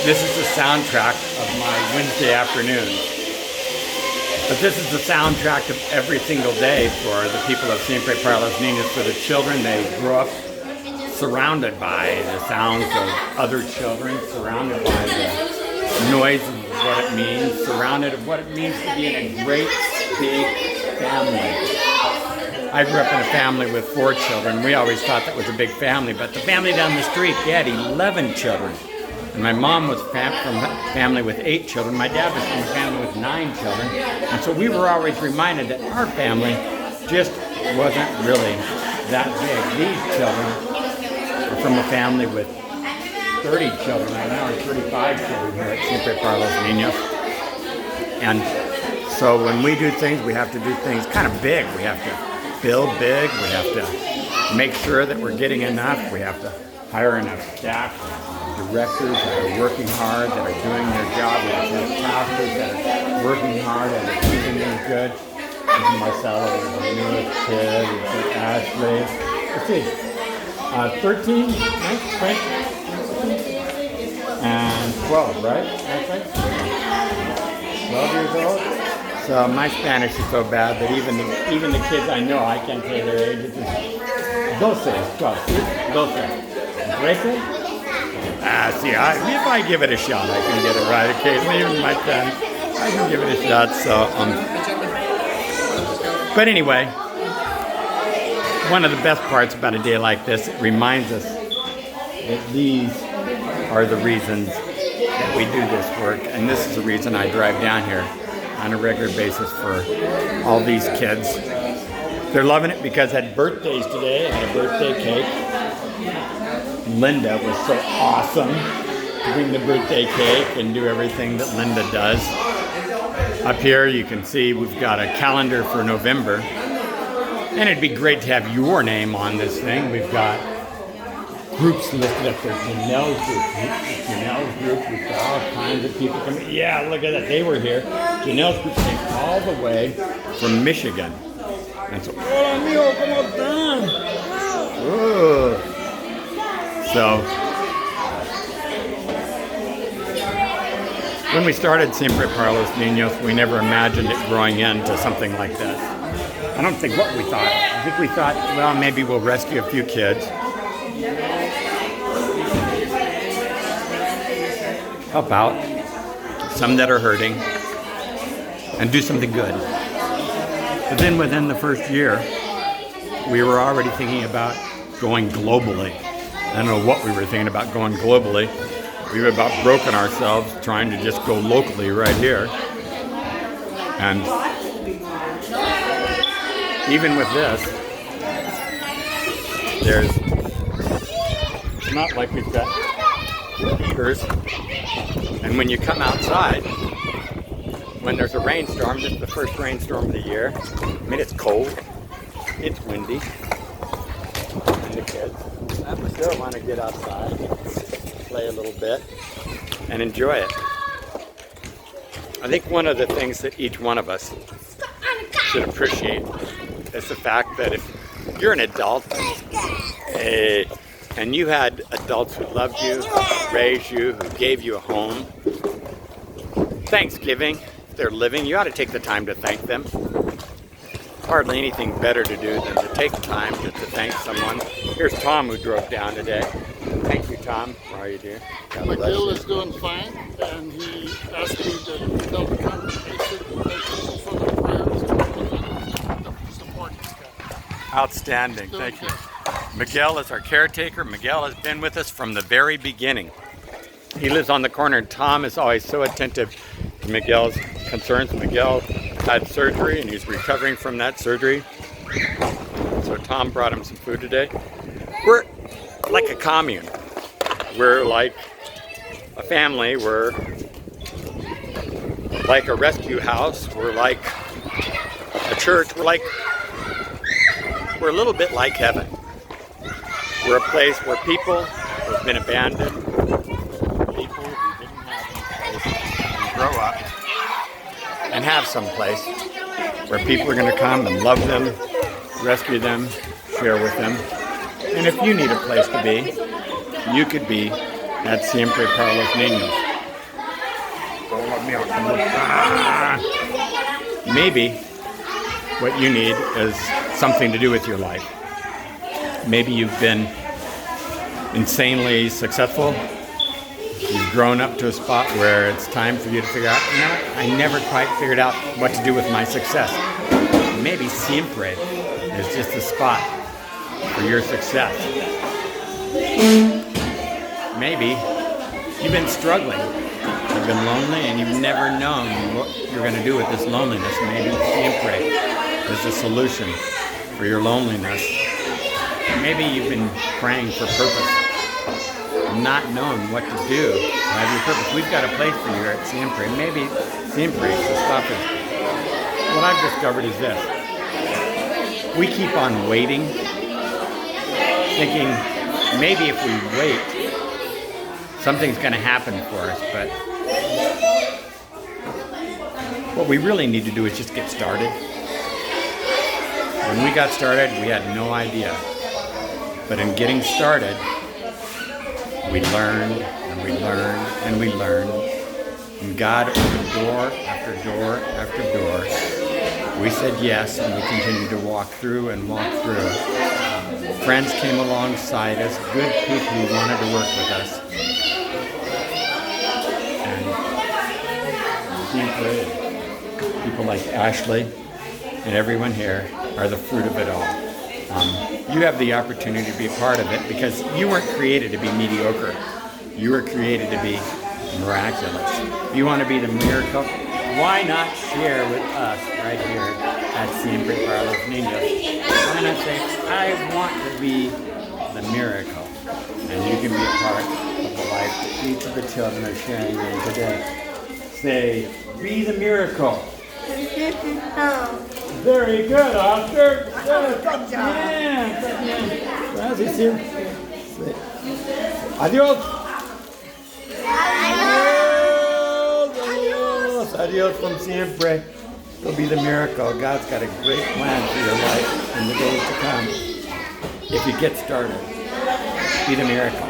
This is the soundtrack of my Wednesday afternoons. But this is the soundtrack of every single day for the people of Siempre para los Niños. For the children, they grow up surrounded by the sounds of other children, surrounded by the noise of what it means, surrounded of what it means to be in a great big family. I grew up in a family with 4 children. We always thought that was a big family, but the family down the street, they had 11 children. And my mom was from a family with 8 children. My dad was from a family with 9 children. And so we were always reminded that our family just wasn't really that big. These children are from a family with 30 children right now, or 35 children here at Siempre para los Niños. And so when we do things, we have to do things kind of big. We have to build big. We have to make sure that we're getting enough. We have to hire enough staff, directors that are working hard, that are doing their job. We have to have pastors that are working hard, that are keeping things good. This is Marcelo, the newest kid. We've got Ashley. Let's see. 13, right? And 12, right? That's right. 12 years old. So my Spanish is so bad that even the kids I know, I can't say their age. It's just 12. See, if I give it a shot, I can get it right occasionally. Even my 10, I can give it a shot. So, but anyway, one of the best parts about a day like this, it reminds us that these are the reasons that we do this work, and this is the reason I drive down here on a regular basis for all these kids. They're loving it because I had birthdays today. I had a birthday cake. Linda was so awesome to bring the birthday cake and do everything that Linda does. Up here you can see we've got a calendar for November. And it'd be great to have your name on this thing. We've got groups listed up there. Janelle's group. We've got all kinds of people coming. Yeah, look at that. They were here. Janelle's group came all the way from Michigan. And so, hola amigo, ¿cómo están? So, when we started Siempre para los Niños, we never imagined it growing into something like this. I don't think what we thought. I think we thought, well, maybe we'll rescue a few kids, help out some that are hurting, and do something good. But then within the first year, we were already thinking about going globally. I don't know what we were thinking about going globally. We were about broken ourselves trying to just go locally right here. And even with this, it's not like we've got heaters. And when you come outside, when there's a rainstorm, this is the first rainstorm of the year. I mean, it's cold, it's windy, and the kids still want to get outside, play a little bit, and enjoy it. I think one of the things that each one of us should appreciate is the fact that if you're an adult and you had adults who loved you, who raised you, who gave you a home, Thanksgiving, if they're living, you ought to take the time to thank them. Hardly anything better to do than to take the time to thank someone. Here's Tom, who drove down today. Thank you, Tom. How are you doing? McGill is doing fine, and he asked me to tell the congregation for the prayers and support this guy. Outstanding. Thank you. Miguel is our caretaker. Miguel has been with us from the very beginning. He lives on the corner, and Tom is always so attentive to Miguel's concerns. Miguel had surgery, and he's recovering from that surgery. So Tom brought him some food today. We're like a commune. We're like a family. We're like a rescue house. We're like a church. We're a little bit like heaven. We're a place where people who've been abandoned, people who didn't have any place, can grow up and have some place where people are going to come and love them, rescue them, share with them. And if you need a place to be, you could be at Siempre para los Niños. Maybe what you need is something to do with your life. Maybe you've been insanely successful. You've grown up to a spot where it's time for you to figure out, I never quite figured out what to do with my success. Maybe Siempre is just a spot for your success. Maybe you've been struggling. You've been lonely and you've never known what you're going to do with this loneliness. Maybe Siempre is the solution for your loneliness. Maybe you've been praying for purpose, not knowing what to do to have your purpose. We've got a place for you at Siempre. Maybe Siempre is the spot for you. What I've discovered is this. We keep on waiting, thinking maybe if we wait, something's going to happen for us. But what we really need to do is just get started. When we got started, we had no idea. But in getting started, we learned and we learned and we learned. And God opened door after door after door. We said yes, and we continued to walk through and walk through. Friends came alongside us, good people who wanted to work with us. And people like Ashley and everyone here are the fruit of it all. You have the opportunity to be a part of it because you weren't created to be mediocre. You were created to be miraculous. If you want to be the miracle, why not share with us right here at Siempre para los Niños? Why not say, I want to be the miracle. And you can be a part of the life that each of the children are sharing in today. Say, be the miracle. Very good, Oscar. Good job. Gracias, Siempre. Adiós. Adios from Siempre. Go be the miracle. God's got a great plan for your life in the days to come. If you get started, be the miracle.